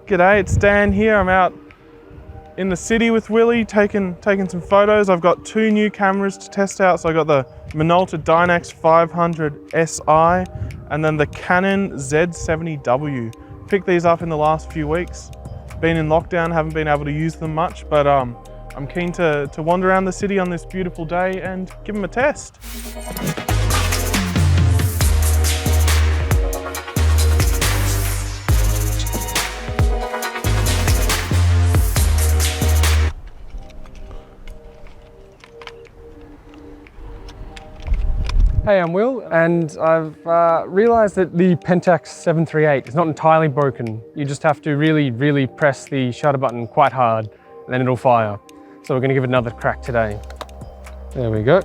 G'day, it's Dan here. I'm out in the city with Willy taking some photos. I've got 2 new cameras to test out. So I got the Minolta Dynax 500 SI and then the Canon Z70W. Picked these up in the last few weeks. Been in lockdown, haven't been able to use them much, but I'm keen to wander around the city on this beautiful day and give them a test. Hey, I'm Will, and I've realised that the Pentax 738 is not entirely broken. You just have to really press the shutter button quite hard, and then it'll fire. So we're going to give it another crack today. There we go.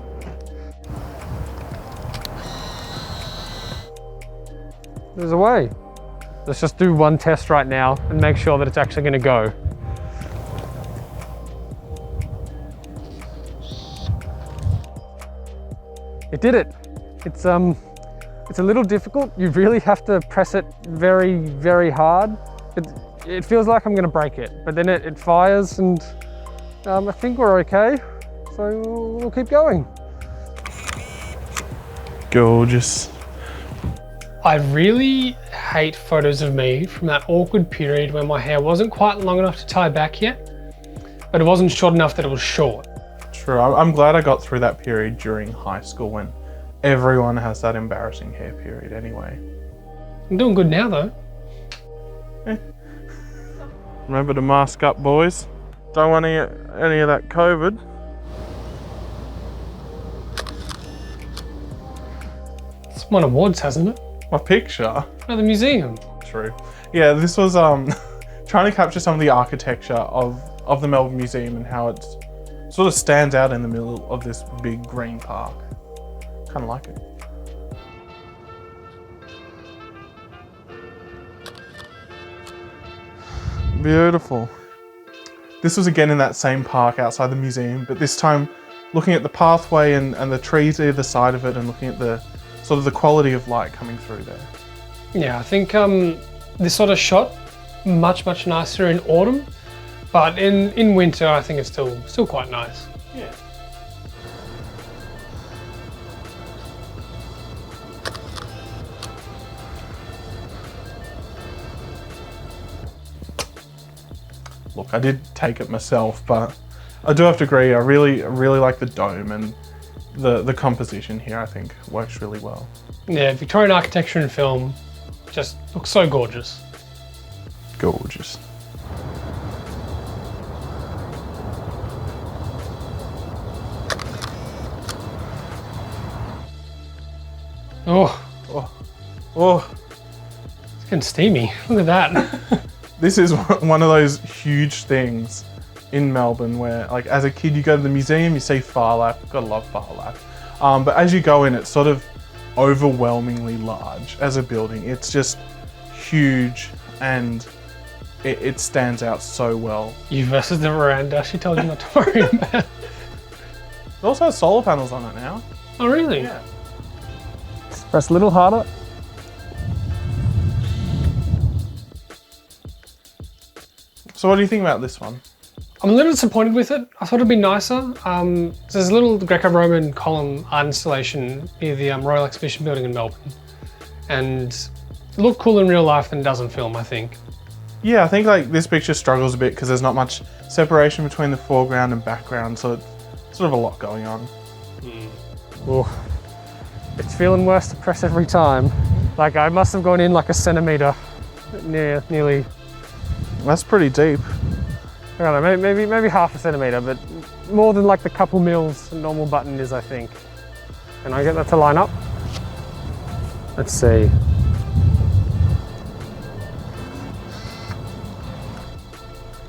There's a way. Let's just do one test right now and make sure that it's actually going to go. It did it. It's a little difficult. You really have to press it very hard. It feels like I'm gonna break it, but then it fires and I think we're okay. So we'll keep going. Gorgeous. I really hate photos of me from that awkward period when my hair wasn't quite long enough to tie back yet, but it wasn't short enough that it was short. True, I'm glad I got through that period during high school when everyone has that embarrassing hair period anyway. I'm doing good now though. Remember to mask up, boys. Don't want any of that COVID. It's won awards, hasn't it? My picture? No, the museum. True. Yeah, this was trying to capture some of the architecture of the Melbourne Museum and how it sort of stands out in the middle of this big green park. Kind of like it. Beautiful. This was again in that same park outside the museum, but this time looking at the pathway and the trees either side of it and looking at the sort of the quality of light coming through there. Yeah, I think this sort of shot much nicer in autumn, but in winter I think it's still quite nice. Yeah. Look, I did take it myself, but I do have to agree, I really like the dome and the composition here, I think, works really well. Yeah, Victorian architecture and film just looks so gorgeous. Gorgeous. Oh. It's getting steamy, look at that. This is one of those huge things in Melbourne where, like, as a kid, you go to the museum, you see Far Lap, gotta love Far Lap. But as you go in, it's sort of overwhelmingly large as a building. It's just huge and it stands out so well. You versus the veranda, she told you not to worry about it. It also has solar panels on it now. Oh, really? Yeah. Press a little harder. So what do you think about this one? I'm a little disappointed with it. I thought it'd be nicer. There's a little Greco-Roman column art installation near the Royal Exhibition Building in Melbourne. And it looked cool in real life than it does in film, I think. Yeah, I think like this picture struggles a bit because there's not much separation between the foreground and background, so it's sort of a lot going on. Oh, it's feeling worse to press every time. Like I must have gone in like a centimetre, nearly. That's pretty deep. I don't know, maybe half a centimetre, but more than like the couple mils a normal button is, I think. Can I get that to line up? Let's see.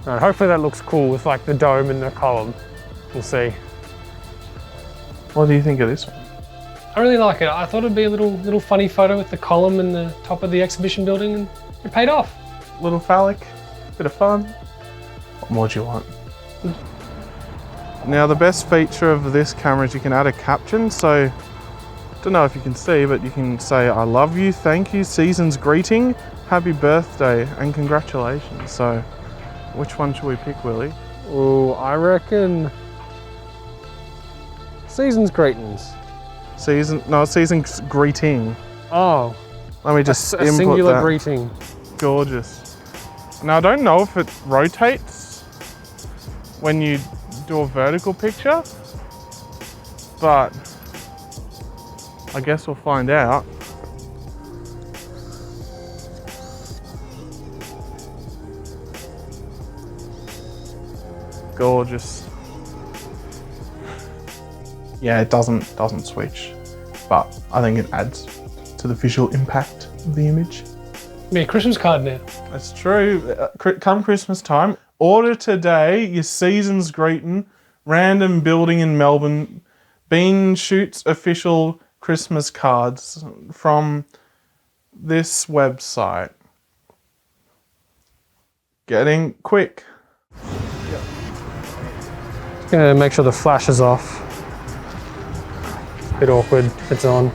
All right, hopefully that looks cool with like the dome and the column. We'll see. What do you think of this one? I really like it. I thought it'd be a little funny photo with the column and the top of the exhibition building, and it paid off. Little phallic, bit of fun. What more do you want? Now the best feature of this camera is you can add a caption, so don't know if you can see, but you can say I love you, thank you, season's greeting, happy birthday and congratulations. So, which one should we pick, Willie? Oh, I reckon season's greetings. Season's greeting. Oh, Let me just a input singular that. greeting. Gorgeous. Now, I don't know if it rotates when you do a vertical picture, but I guess we'll find out. Gorgeous. Yeah, it doesn't switch, but I think it adds to the visual impact of the image. Be a Christmas card now. That's true. Come Christmas time, order today your season's greeting, random building in Melbourne, Bean Shoots official Christmas cards from this website. Getting quick. Gonna make sure the flash is off. It's a bit awkward, it's on.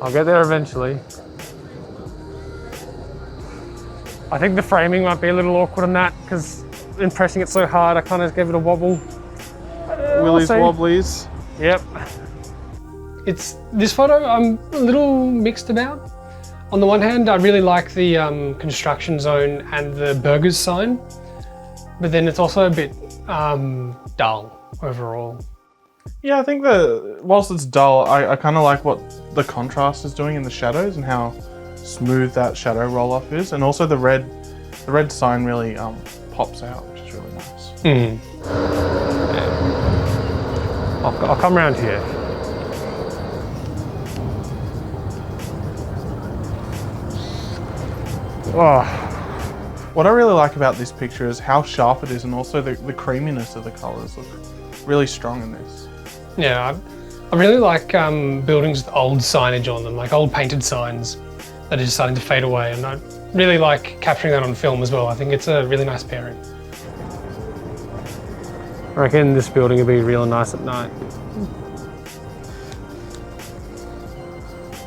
I'll get there eventually. I think the framing might be a little awkward on that because in pressing it so hard, I kind of gave it a wobble. Willie's We'll see. wobblies. Yep. This photo I'm a little mixed about. On the one hand, I really like the construction zone and the burgers sign, but then it's also a bit dull overall. Yeah, I think whilst it's dull, I kind of like what the contrast is doing in the shadows and how smooth that shadow roll off is, and also the red sign really pops out, which is really nice. I'll come around here. Oh, What I really like about this picture is how sharp it is, and also the creaminess of the colours look really strong in this. Yeah, I really like buildings with old signage on them, like old painted signs that are just starting to fade away, and I really like capturing that on film as well. I think it's a really nice pairing. I reckon this building would be real nice at night.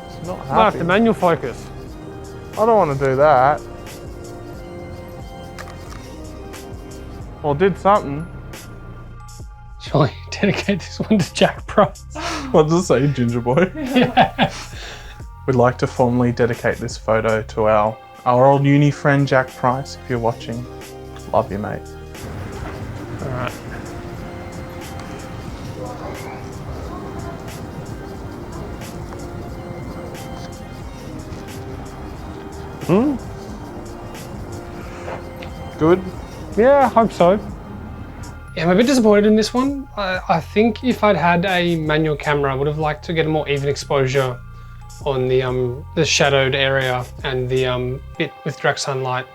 It's not I have happy. to manual focus. I don't want to do that. Well, did something. Shall I dedicate this one to Jack Price? What does it say, Ginger Boy? Yeah. We'd like to formally dedicate this photo to our old uni friend Jack Price. If you're watching, love you, mate. All right. Good. Yeah, I hope so. Yeah, I'm a bit disappointed in this one. I think if I'd had a manual camera, I would have liked to get a more even exposure on the shadowed area and the bit with direct sunlight.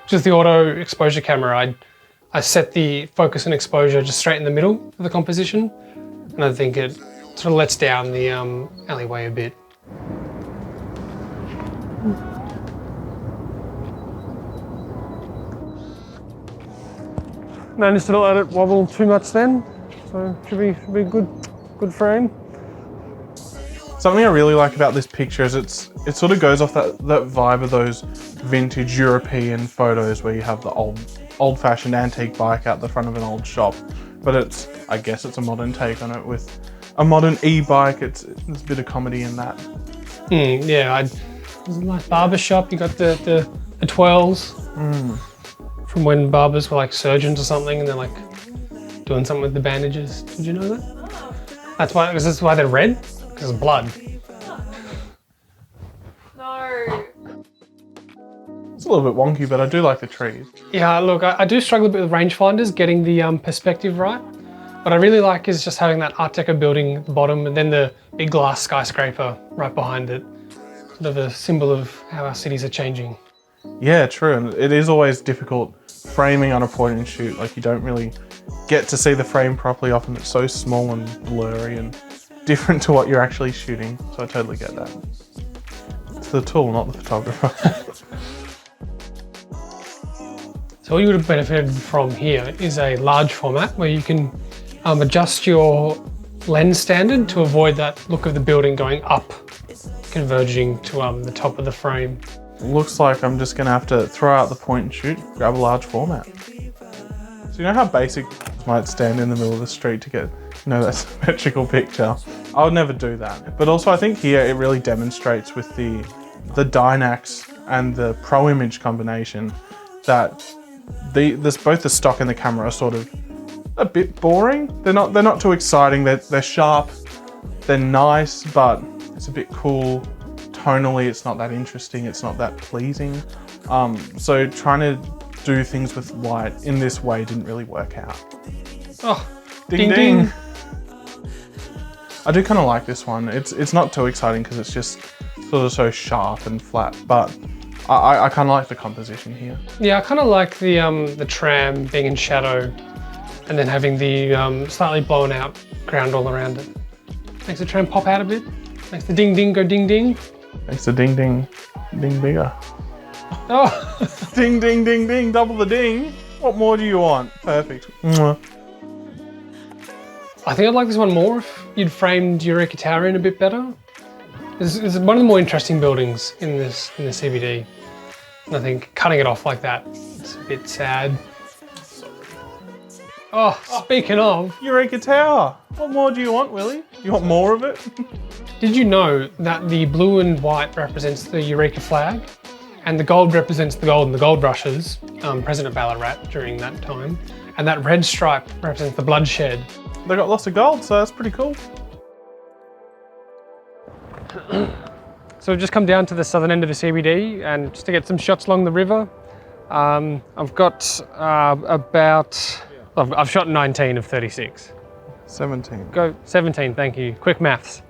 Just the auto exposure camera, I set the focus and exposure just straight in the middle of the composition, and I think it sort of lets down the alleyway a bit. Managed to not let it wobble too much then, so should be good frame. Something I really like about this picture is it sort of goes off that vibe of those vintage European photos where you have the old-fashioned antique bike out the front of an old shop, but I guess it's a modern take on it with a modern e-bike. There's a bit of comedy in that. Yeah, there's a nice barber shop. You got the twirls from when barbers were like surgeons or something, and they're like doing something with the bandages. Did you know that? That's why they're red. Because of blood. No. It's a little bit wonky, but I do like the trees. Yeah, look, I do struggle a bit with rangefinders, getting the perspective right. What I really like is just having that Art Deco building at the bottom and then the big glass skyscraper right behind it. Sort of a symbol of how our cities are changing. Yeah, true, and it is always difficult framing on a point and shoot. Like, you don't really get to see the frame properly. Often it's so small and blurry and different to what you're actually shooting, so I totally get that. It's the tool, not the photographer. So what you would have benefited from here is a large format where you can adjust your lens standard to avoid that look of the building going up, converging to the top of the frame. Looks like I'm just gonna have to throw out the point and shoot, grab a large format. So you know how basic might stand in the middle of the street to get, that symmetrical picture? I would never do that. But also I think here it really demonstrates with the Dynax and the Pro Image combination that both the stock and the camera are sort of a bit boring. They're not too exciting. They're sharp, they're nice, but it's a bit cool. Tonally, it's not that interesting. It's not that pleasing. So trying to do things with light in this way didn't really work out. Oh, ding ding. I do kind of like this one. It's not too exciting because it's just sort of so sharp and flat, but I kind of like the composition here. Yeah, I kind of like the tram being in shadow and then having the slightly blown out ground all around it. Makes the tram pop out a bit. Makes the ding ding go ding ding. Makes the ding ding bigger. Oh! Ding ding ding ding, double the ding. What more do you want? Perfect. Mwah. I think I'd like this one more if you'd framed Eureka Tower in a bit better. It's one of the more interesting buildings in the CBD. And I think cutting it off like that, it's a bit sad. Oh, speaking of. Eureka Tower. What more do you want, Willy? You want more of it? Did you know that the blue and white represents the Eureka flag? And the gold represents the gold and the gold rushes, present at Ballarat during that time. And that red stripe represents the bloodshed. They got lots of gold, so that's pretty cool. So we've just come down to the southern end of the CBD and just to get some shots along the river. I've got I've shot 19 of 36. 17. Go 17, thank you. Quick maths.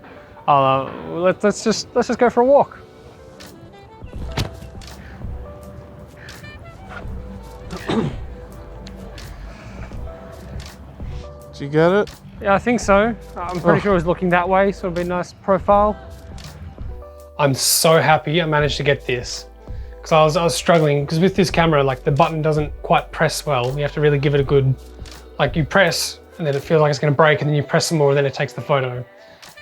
Let's just go for a walk. Did you get it? Yeah, I think so. I'm pretty sure it was looking that way, so it'll be a nice profile. I'm so happy I managed to get this. Because I was struggling, because with this camera, like the button doesn't quite press well. You have to really give it a good, like you press and then it feels like it's gonna break and then you press some more and then it takes the photo.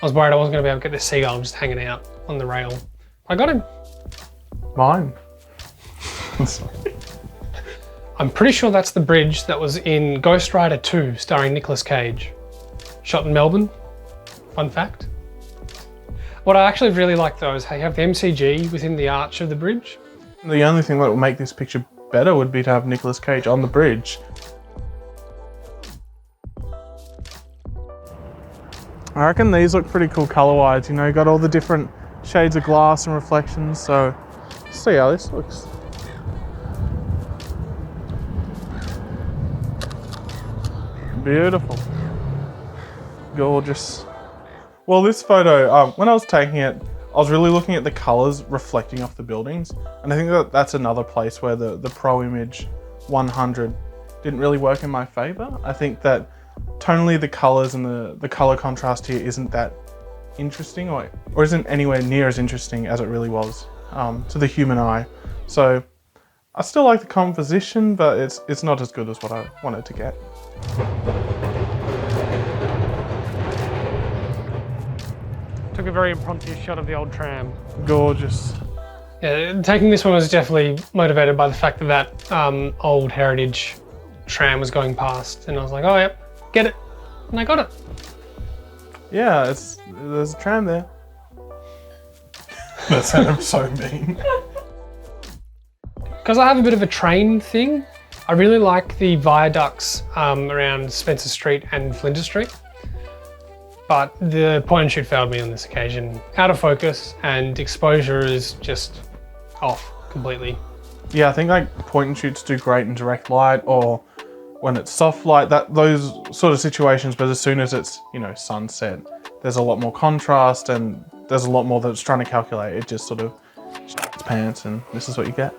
I was worried I wasn't gonna be able to get this seagull just hanging out on the rail. I got him. Mine. I'm pretty sure that's the bridge that was in Ghost Rider 2 starring Nicolas Cage. Shot in Melbourne, fun fact. What I actually really like though is how you have the MCG within the arch of the bridge. The only thing that would make this picture better would be to have Nicolas Cage on the bridge. I reckon these look pretty cool color-wise, you got all the different shades of glass and reflections, so let's see how this looks. Beautiful. Gorgeous. Well, this photo, when I was taking it, I was really looking at the colors reflecting off the buildings. And I think that's another place where the Pro Image 100 didn't really work in my favor. I think that tonally the colors and the color contrast here isn't that interesting or isn't anywhere near as interesting as it really was to the human eye. So I still like the composition, but it's not as good as what I wanted to get. Took a very impromptu shot of the old tram. Gorgeous. Yeah, taking this one was definitely motivated by the fact that old heritage tram was going past and I was like, oh yep, get it. And I got it. Yeah, there's a tram there. That sounded so mean. Because I have a bit of a train thing, I really like the viaducts around Spencer Street and Flinders Street. But the point and shoot failed me on this occasion. Out of focus and exposure is just off completely. Yeah, I think like point and shoots do great in direct light or when it's soft light, those sort of situations, but as soon as it's, sunset, there's a lot more contrast and there's a lot more that's trying to calculate. It just sort of shits pants and this is what you get.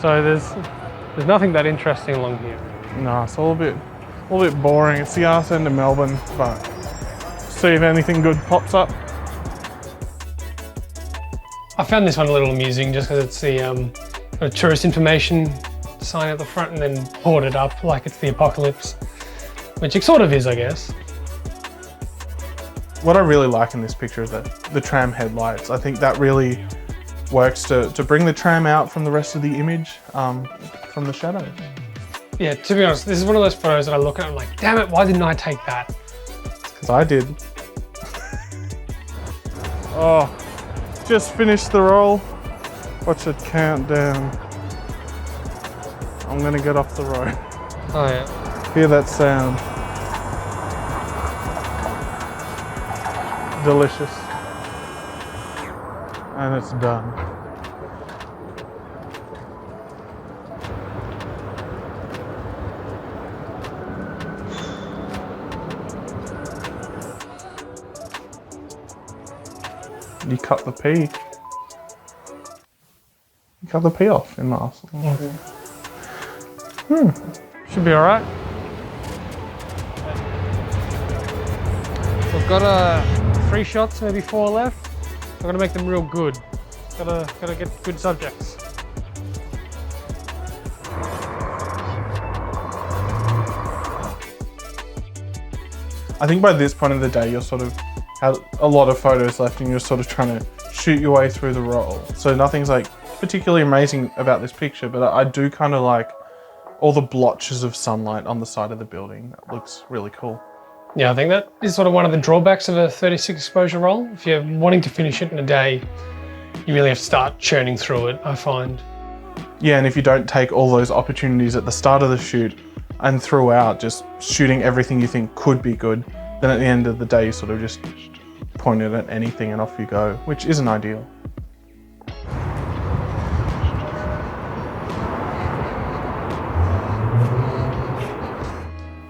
So there's nothing that interesting along here. No, it's all a bit boring. It's the arse end of Melbourne, but see if anything good pops up. I found this one a little amusing just because it's the tourist information sign at the front and then boarded up like it's the apocalypse, which it sort of is, I guess. What I really like in this picture is that the tram headlights. I think that really works to bring the tram out from the rest of the image, from the shadows. Yeah, to be honest, this is one of those photos that I look at and I'm like, damn it, why didn't I take that? Because I did. Oh, just finished the roll. Watch it count down. I'm gonna get off the road. Oh yeah. Hear that sound. Delicious. And it's done. You cut the pea. You cut the pea off in mask. Should be all right. We've got 3 shots, maybe 4 left. I've got to make them real good. Gotta get good subjects. I think by this point of the day, you're sort of have a lot of photos left and you're sort of trying to shoot your way through the roll. So nothing's like particularly amazing about this picture, but I do kind of like all the blotches of sunlight on the side of the building. That looks really cool. Yeah, I think that is sort of one of the drawbacks of a 36 exposure roll. If you're wanting to finish it in a day, you really have to start churning through it, I find. Yeah, and if you don't take all those opportunities at the start of the shoot and throughout, just shooting everything you think could be good, then at the end of the day, you sort of just point it at anything and off you go, which isn't ideal.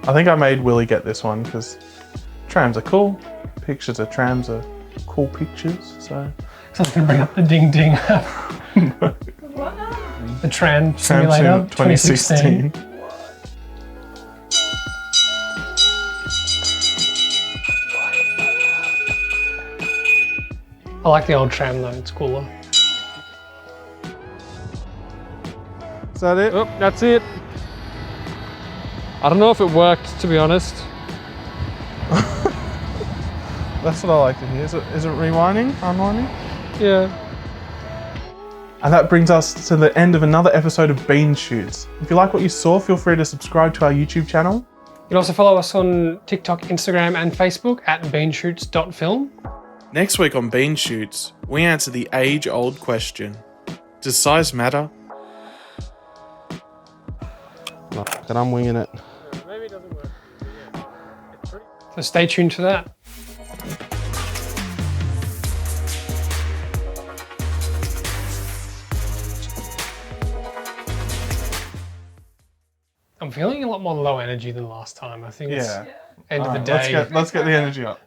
I think I made Willie get this one because trams are cool, pictures of trams are cool pictures, so. So I was going to bring up the ding ding. The tram simulator 2016. I like the old tram though, it's cooler. Is that it? Oh, that's it. I don't know if it worked, to be honest. That's what I like to hear. Is it rewinding, unwinding? Yeah. And that brings us to the end of another episode of Bean Shoots. If you like what you saw, feel free to subscribe to our YouTube channel. You can also follow us on TikTok, Instagram and Facebook at beanshoots.film. Next week on Bean Shoots, we answer the age-old question. Does size matter? But I'm winging it. Maybe it doesn't work. So stay tuned for that. I'm feeling a lot more low energy than last time. I think it's end of the day. Let's get the energy up.